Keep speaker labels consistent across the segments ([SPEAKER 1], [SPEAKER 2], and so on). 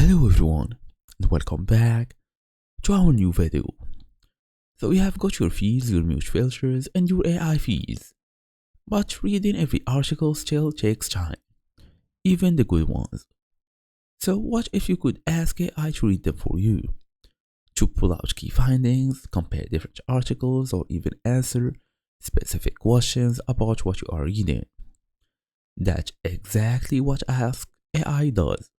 [SPEAKER 1] Hello everyone and welcome back to our new video. So you have got your feeds, your mute filters and your AI feeds. But reading every article still takes time, even the good ones. So what if you could ask AI to read them for you? To pull out key findings, compare different articles or even answer specific questions about what you are reading. That's exactly what Ask AI does.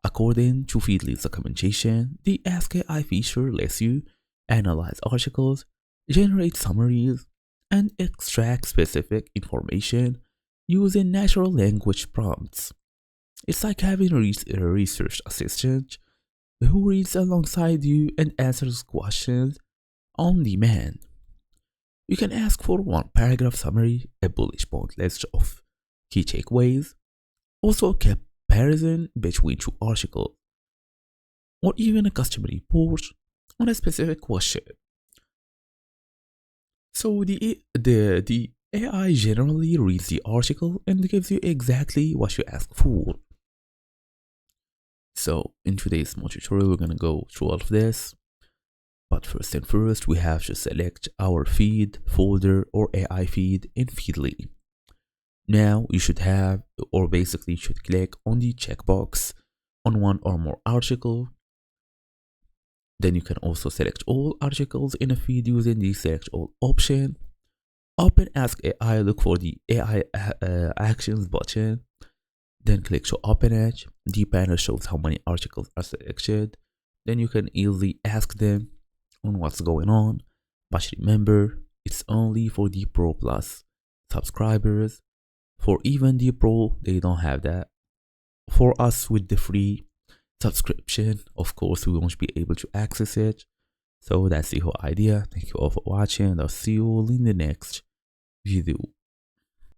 [SPEAKER 1] According to Feedly's documentation, the Ask AI feature lets you analyze articles, generate summaries, and extract specific information using natural language prompts. It's like having a research assistant who reads alongside you and answers questions on demand. You can ask for one paragraph summary, a bullet point list of key takeaways, also a comparison between two articles, or even a customer report on a specific question. So the AI generally reads the article and gives you exactly what you ask for. So in today's small tutorial, we're gonna go through all of this. But first and first, we have to select our feed, folder, or AI feed in Feedly. Now you should have, or basically you should click on the checkbox on one or more article. Then you can also select all articles in a feed using the select all option. Open Ask AI, look for the AI actions button. Then click to open it. The panel shows how many articles are selected. Then you can easily ask them on what's going on. But remember, it's only for the Pro Plus subscribers. For even the Pro, they don't have that. For us with the free subscription, of course, we won't be able to access it. So that's the whole idea. Thank you all for watching and I'll see you all in the next video.